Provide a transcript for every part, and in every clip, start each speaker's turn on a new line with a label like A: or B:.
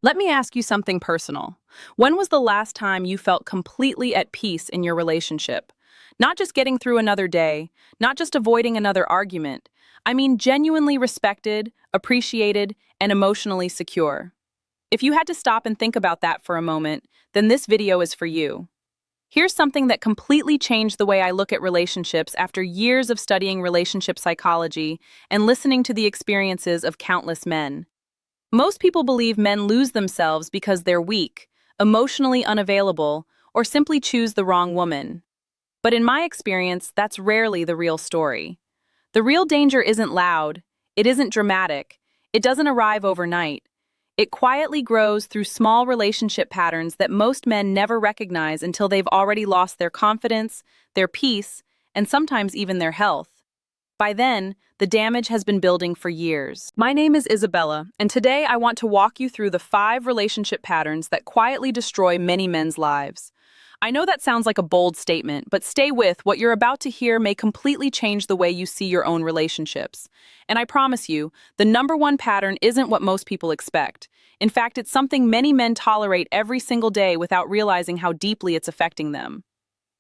A: Let me ask you something personal. When was the last time you felt completely at peace in your relationship? Not just getting through another day, not just avoiding another argument. I mean genuinely respected, appreciated, and emotionally secure. If you had to stop and think about that for a moment, then this video is for you. Here's something that completely changed the way I look at relationships after years of studying relationship psychology and listening to the experiences of countless men. Most people believe men lose themselves because they're weak, emotionally unavailable, or simply choose the wrong woman. But in my experience, that's rarely the real story. The real danger isn't loud, it isn't dramatic, it doesn't arrive overnight. It quietly grows through small relationship patterns that most men never recognize until they've already lost their confidence, their peace, and sometimes even their health. By then, the damage has been building for years. My name is Isabella, and today I want to walk you through the 5 relationship patterns that quietly destroy many men's lives. I know that sounds like a bold statement, but stay with what you're about to hear may completely change the way you see your own relationships. And I promise you, the number one pattern isn't what most people expect. In fact, it's something many men tolerate every single day without realizing how deeply it's affecting them.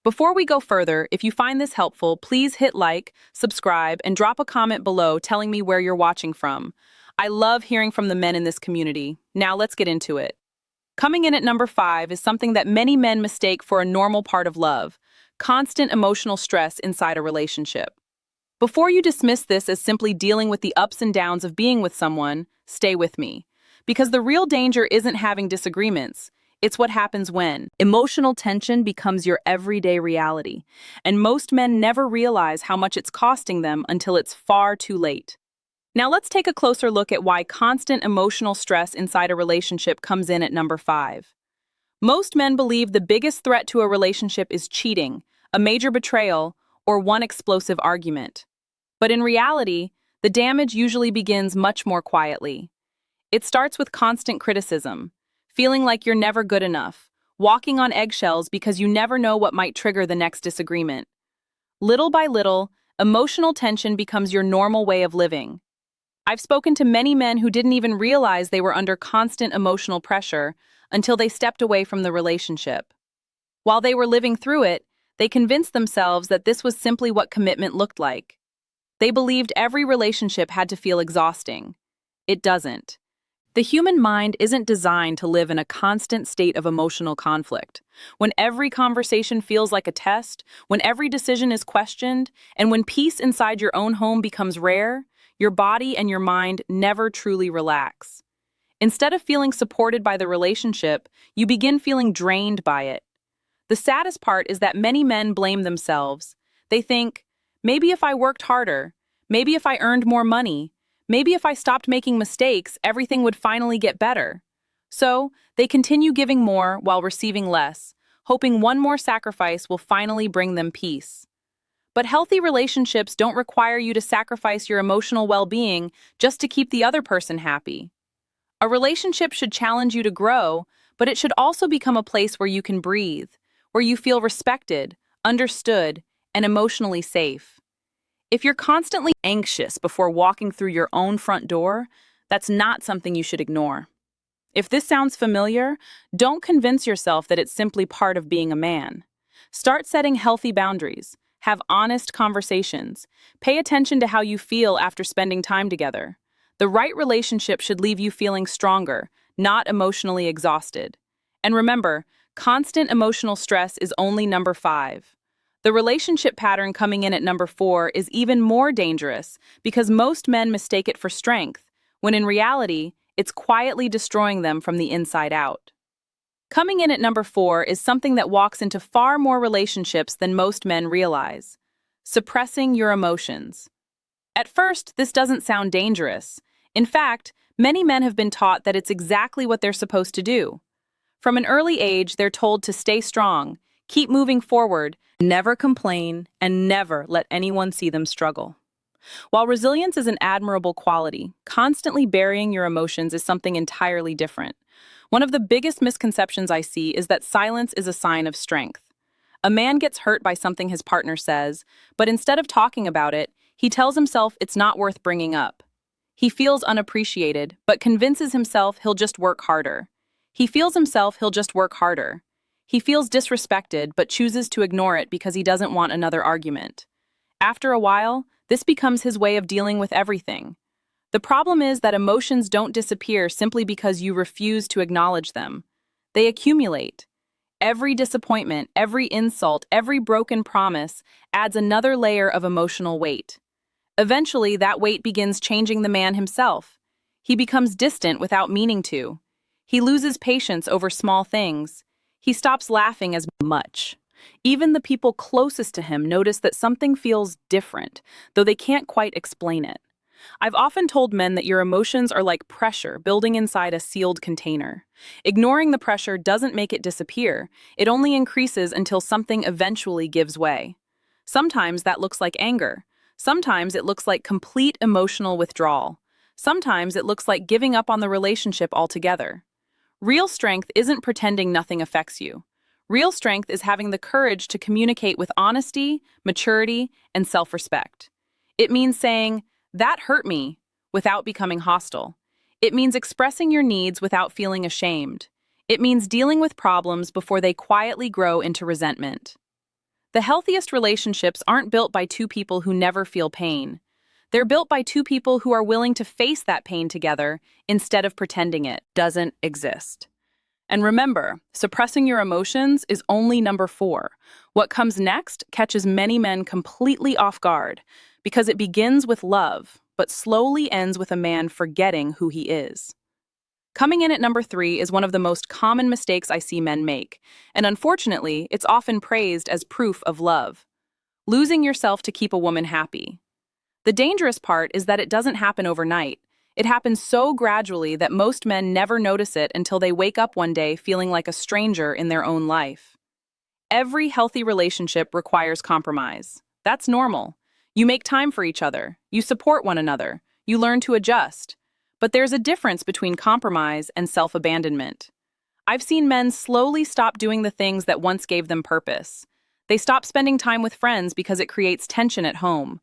A: Before we go further, if you find this helpful, please hit like, subscribe, and drop a comment below telling me where you're watching from. I love hearing from the men in this community. Now let's get into it. Coming in at number 5 is something that many men mistake for a normal part of love: constant emotional stress inside a relationship. Before you dismiss this as simply dealing with the ups and downs of being with someone, stay with me. Because the real danger isn't having disagreements. It's what happens when emotional tension becomes your everyday reality, and most men never realize how much it's costing them until it's far too late. Now let's take a closer look at why constant emotional stress inside a relationship comes in at number 5. Most men believe the biggest threat to a relationship is cheating, a major betrayal, or one explosive argument. But in reality, the damage usually begins much more quietly. It starts with constant criticism, feeling like you're never good enough, walking on eggshells because you never know what might trigger the next disagreement. Little by little, emotional tension becomes your normal way of living. I've spoken to many men who didn't even realize they were under constant emotional pressure until they stepped away from the relationship. While they were living through it, they convinced themselves that this was simply what commitment looked like. They believed every relationship had to feel exhausting. It doesn't. The human mind isn't designed to live in a constant state of emotional conflict. When every conversation feels like a test, when every decision is questioned, and when peace inside your own home becomes rare, your body and your mind never truly relax. Instead of feeling supported by the relationship, you begin feeling drained by it. The saddest part is that many men blame themselves. They think, maybe if I worked harder, maybe if I earned more money, maybe if I stopped making mistakes, everything would finally get better. So, they continue giving more while receiving less, hoping one more sacrifice will finally bring them peace. But healthy relationships don't require you to sacrifice your emotional well-being just to keep the other person happy. A relationship should challenge you to grow, but it should also become a place where you can breathe, where you feel respected, understood, and emotionally safe. If you're constantly anxious before walking through your own front door, that's not something you should ignore. If this sounds familiar, don't convince yourself that it's simply part of being a man. Start setting healthy boundaries, have honest conversations, pay attention to how you feel after spending time together. The right relationship should leave you feeling stronger, not emotionally exhausted. And remember, constant emotional stress is only number 5. The relationship pattern coming in at number 4 is even more dangerous because most men mistake it for strength, when in reality, it's quietly destroying them from the inside out. Coming in at number 4 is something that walks into far more relationships than most men realize: suppressing your emotions. At first, this doesn't sound dangerous. In fact, many men have been taught that it's exactly what they're supposed to do. From an early age, they're told to stay strong, keep moving forward, never complain, and never let anyone see them struggle. While resilience is an admirable quality, constantly burying your emotions is something entirely different. One of the biggest misconceptions I see is that silence is a sign of strength. A man gets hurt by something his partner says, but instead of talking about it, he tells himself it's not worth bringing up. He feels unappreciated, but convinces himself he'll just work harder. He feels himself, he'll just work harder. He feels disrespected but chooses to ignore it because he doesn't want another argument. After a while, this becomes his way of dealing with everything. The problem is that emotions don't disappear simply because you refuse to acknowledge them. They accumulate. Every disappointment, every insult, every broken promise adds another layer of emotional weight. Eventually, that weight begins changing the man himself. He becomes distant without meaning to. He loses patience over small things. He stops laughing as much. Even the people closest to him notice that something feels different, though they can't quite explain it. I've often told men that your emotions are like pressure building inside a sealed container. Ignoring the pressure doesn't make it disappear, it only increases until something eventually gives way. Sometimes that looks like anger. Sometimes it looks like complete emotional withdrawal. Sometimes it looks like giving up on the relationship altogether. Real strength isn't pretending nothing affects you. Real strength is having the courage to communicate with honesty, maturity, and self-respect. It means saying, "That hurt me," without becoming hostile. It means expressing your needs without feeling ashamed. It means dealing with problems before they quietly grow into resentment. The healthiest relationships aren't built by two people who never feel pain. They're built by two people who are willing to face that pain together instead of pretending it doesn't exist. And remember, suppressing your emotions is only number 4. What comes next catches many men completely off guard because it begins with love, but slowly ends with a man forgetting who he is. Coming in at number 3 is one of the most common mistakes I see men make, and unfortunately, it's often praised as proof of love. Losing yourself to keep a woman happy. The dangerous part is that it doesn't happen overnight. It happens so gradually that most men never notice it until they wake up one day feeling like a stranger in their own life. Every healthy relationship requires compromise. That's normal. You make time for each other. You support one another. You learn to adjust. But there's a difference between compromise and self-abandonment. I've seen men slowly stop doing the things that once gave them purpose. They stop spending time with friends because it creates tension at home.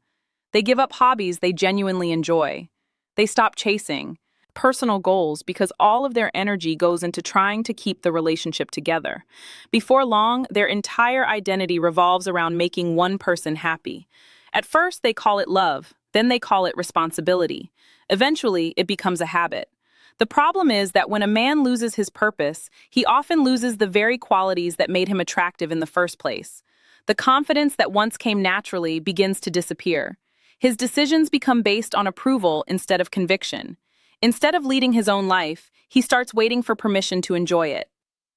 A: They give up hobbies they genuinely enjoy. They stop chasing personal goals because all of their energy goes into trying to keep the relationship together. Before long, their entire identity revolves around making one person happy. At first, they call it love, then they call it responsibility. Eventually, it becomes a habit. The problem is that when a man loses his purpose, he often loses the very qualities that made him attractive in the first place. The confidence that once came naturally begins to disappear. His decisions become based on approval instead of conviction. Instead of leading his own life, he starts waiting for permission to enjoy it.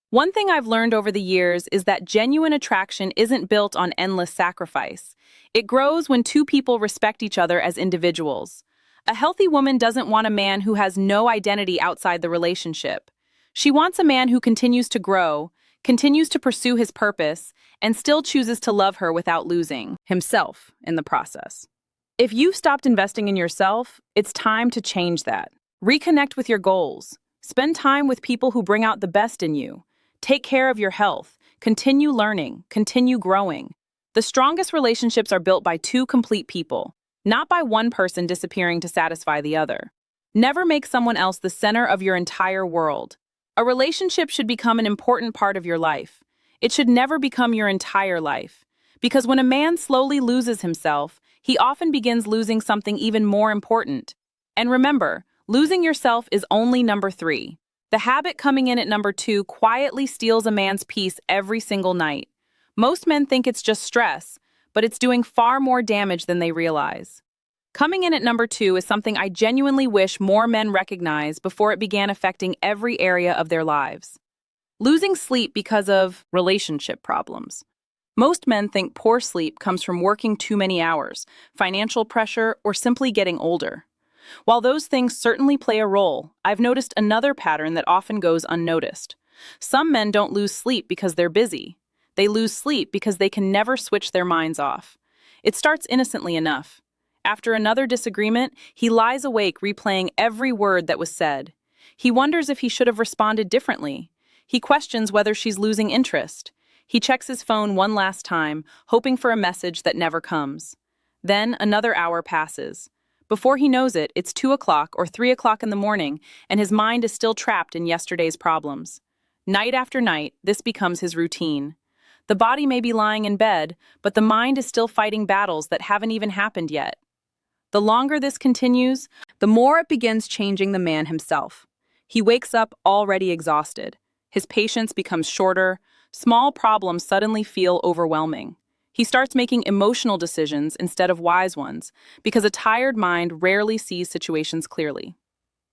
A: One thing I've learned over the years is that genuine attraction isn't built on endless sacrifice. It grows when two people respect each other as individuals. A healthy woman doesn't want a man who has no identity outside the relationship. She wants a man who continues to grow, continues to pursue his purpose, and still chooses to love her without losing himself in the process. If you've stopped investing in yourself, it's time to change that. Reconnect with your goals. Spend time with people who bring out the best in you. Take care of your health. Continue learning. Continue growing. The strongest relationships are built by two complete people, not by one person disappearing to satisfy the other. Never make someone else the center of your entire world. A relationship should become an important part of your life. It should never become your entire life. Because when a man slowly loses himself, he often begins losing something even more important. And remember, losing yourself is only number 3. The habit coming in at number 2 quietly steals a man's peace every single night. Most men think it's just stress, but it's doing far more damage than they realize. Coming in at number 2 is something I genuinely wish more men recognize before it began affecting every area of their lives. Losing sleep because of relationship problems. Most men think poor sleep comes from working too many hours, financial pressure, or simply getting older. While those things certainly play a role, I've noticed another pattern that often goes unnoticed. Some men don't lose sleep because they're busy. They lose sleep because they can never switch their minds off. It starts innocently enough. After another disagreement, he lies awake replaying every word that was said. He wonders if he should have responded differently. He questions whether she's losing interest. He checks his phone one last time, hoping for a message that never comes. Then another hour passes. Before he knows it, it's 2 o'clock or 3 o'clock in the morning, and his mind is still trapped in yesterday's problems. Night after night, this becomes his routine. The body may be lying in bed, but the mind is still fighting battles that haven't even happened yet. The longer this continues, the more it begins changing the man himself. He wakes up already exhausted. His patience becomes shorter. Small problems suddenly feel overwhelming. He starts making emotional decisions instead of wise ones, because a tired mind rarely sees situations clearly.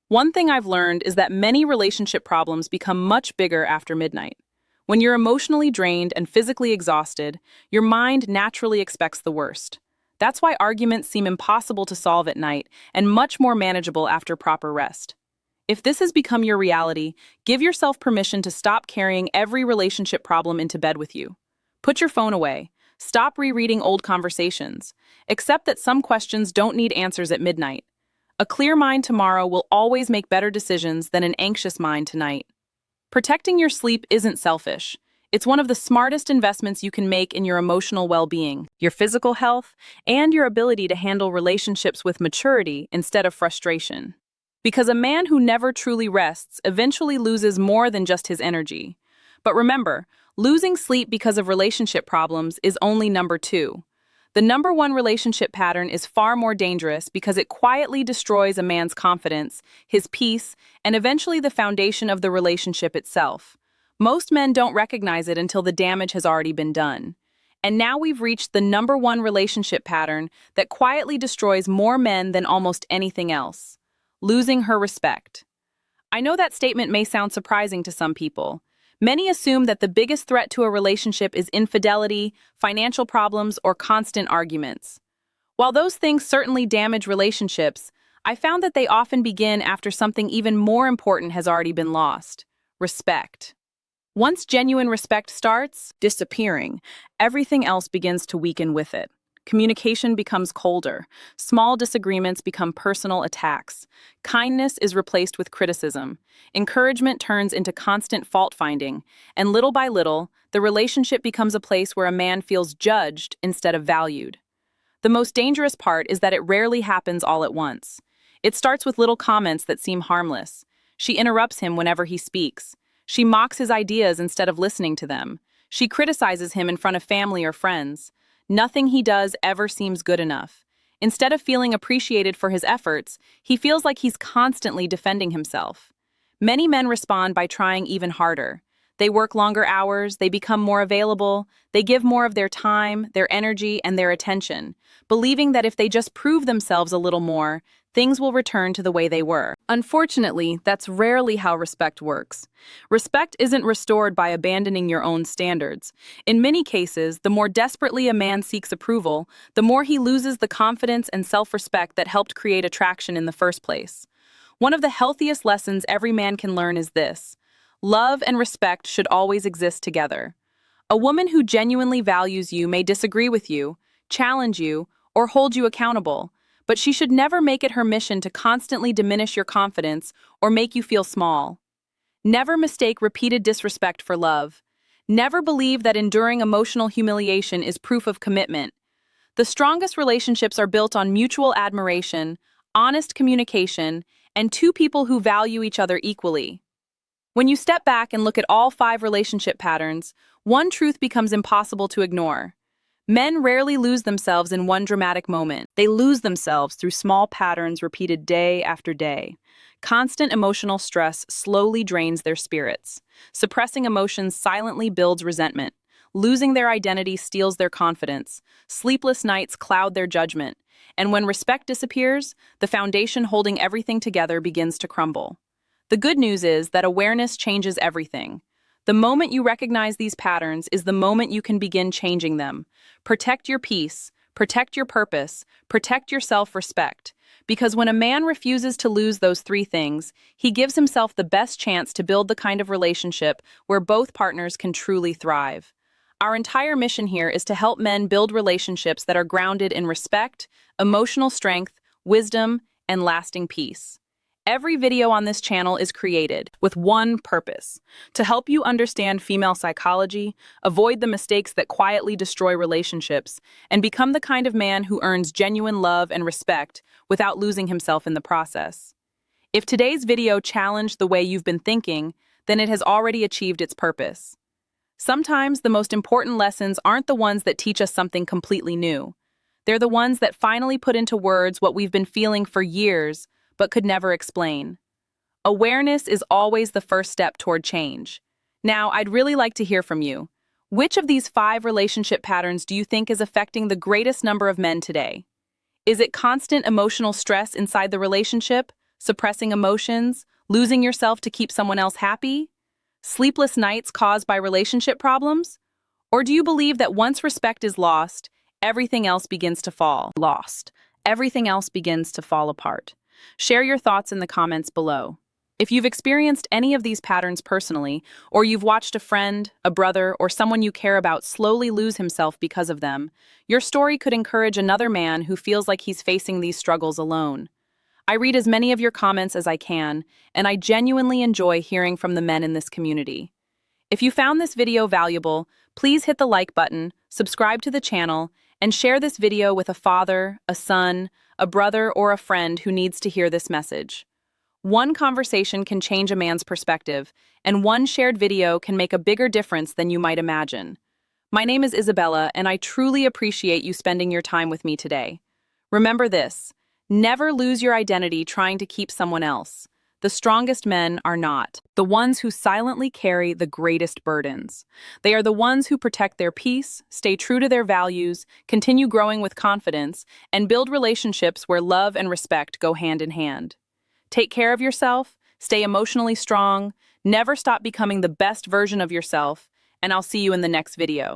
A: One thing I've learned is that many relationship problems become much bigger after midnight. When you're emotionally drained and physically exhausted, your mind naturally expects the worst. That's why arguments seem impossible to solve at night and much more manageable after proper rest. If this has become your reality, give yourself permission to stop carrying every relationship problem into bed with you. Put your phone away. Stop rereading old conversations. Accept that some questions don't need answers at midnight. A clear mind tomorrow will always make better decisions than an anxious mind tonight. Protecting your sleep isn't selfish. It's one of the smartest investments you can make in your emotional well-being, your physical health, and your ability to handle relationships with maturity instead of frustration. Because a man who never truly rests eventually loses more than just his energy. But remember, losing sleep because of relationship problems is only number 2. The number 1 relationship pattern is far more dangerous because it quietly destroys a man's confidence, his peace, and eventually the foundation of the relationship itself. Most men don't recognize it until the damage has already been done. And now we've reached the number 1 relationship pattern that quietly destroys more men than almost anything else: losing her respect. I know that statement may sound surprising to some people. Many assume that the biggest threat to a relationship is infidelity, financial problems, or constant arguments. While those things certainly damage relationships, I found that they often begin after something even more important has already been lost: respect. Once genuine respect starts disappearing, everything else begins to weaken with it. Communication becomes colder. Small disagreements become personal attacks. Kindness is replaced with criticism. Encouragement turns into constant fault-finding. And little by little, the relationship becomes a place where a man feels judged instead of valued. The most dangerous part is that it rarely happens all at once. It starts with little comments that seem harmless. She interrupts him whenever he speaks. She mocks his ideas instead of listening to them. She criticizes him in front of family or friends. Nothing he does ever seems good enough. Instead of feeling appreciated for his efforts, he feels like he's constantly defending himself. Many men respond by trying even harder. They work longer hours, they become more available, they give more of their time, their energy, and their attention, believing that if they just prove themselves a little more, things will return to the way they were. Unfortunately, that's rarely how respect works. Respect isn't restored by abandoning your own standards. In many cases, the more desperately a man seeks approval, the more he loses the confidence and self-respect that helped create attraction in the first place. One of the healthiest lessons every man can learn is this: love and respect should always exist together. A woman who genuinely values you may disagree with you, challenge you, or hold you accountable, but she should never make it her mission to constantly diminish your confidence or make you feel small. Never mistake repeated disrespect for love. Never believe that enduring emotional humiliation is proof of commitment. The strongest relationships are built on mutual admiration, honest communication, and 2 people who value each other equally. When you step back and look at all 5 relationship patterns, one truth becomes impossible to ignore. Men rarely lose themselves in one dramatic moment. They lose themselves through small patterns repeated day after day. Constant emotional stress slowly drains their spirits. Suppressing emotions silently builds resentment. Losing their identity steals their confidence. Sleepless nights cloud their judgment. And when respect disappears, the foundation holding everything together begins to crumble. The good news is that awareness changes everything. The moment you recognize these patterns is the moment you can begin changing them. Protect your peace, protect your purpose, protect your self-respect. Because when a man refuses to lose those 3 things, he gives himself the best chance to build the kind of relationship where both partners can truly thrive. Our entire mission here is to help men build relationships that are grounded in respect, emotional strength, wisdom, and lasting peace. Every video on this channel is created with one purpose: to help you understand female psychology, avoid the mistakes that quietly destroy relationships, and become the kind of man who earns genuine love and respect without losing himself in the process. If today's video challenged the way you've been thinking, then it has already achieved its purpose. Sometimes the most important lessons aren't the ones that teach us something completely new. They're the ones that finally put into words what we've been feeling for years, but could never explain. Awareness is always the first step toward change. Now, I'd really like to hear from you. Which of these 5 relationship patterns do you think is affecting the greatest number of men today? Is it constant emotional stress inside the relationship, suppressing emotions, losing yourself to keep someone else happy? Sleepless nights caused by relationship problems? Or do you believe that once respect is lost, everything else begins to fall apart? Share your thoughts in the comments below. If you've experienced any of these patterns personally, or you've watched a friend, a brother, or someone you care about slowly lose himself because of them, your story could encourage another man who feels like he's facing these struggles alone. I read as many of your comments as I can, and I genuinely enjoy hearing from the men in this community. If you found this video valuable, please hit the like button, subscribe to the channel, and share this video with a father, a son, a brother, or a friend who needs to hear this message. One conversation can change a man's perspective, and one shared video can make a bigger difference than you might imagine. My name is Isabella, and I truly appreciate you spending your time with me today. Remember this: never lose your identity trying to keep someone else. The strongest men are not the ones who silently carry the greatest burdens. They are the ones who protect their peace, stay true to their values, continue growing with confidence, and build relationships where love and respect go hand in hand. Take care of yourself, stay emotionally strong, never stop becoming the best version of yourself, and I'll see you in the next video.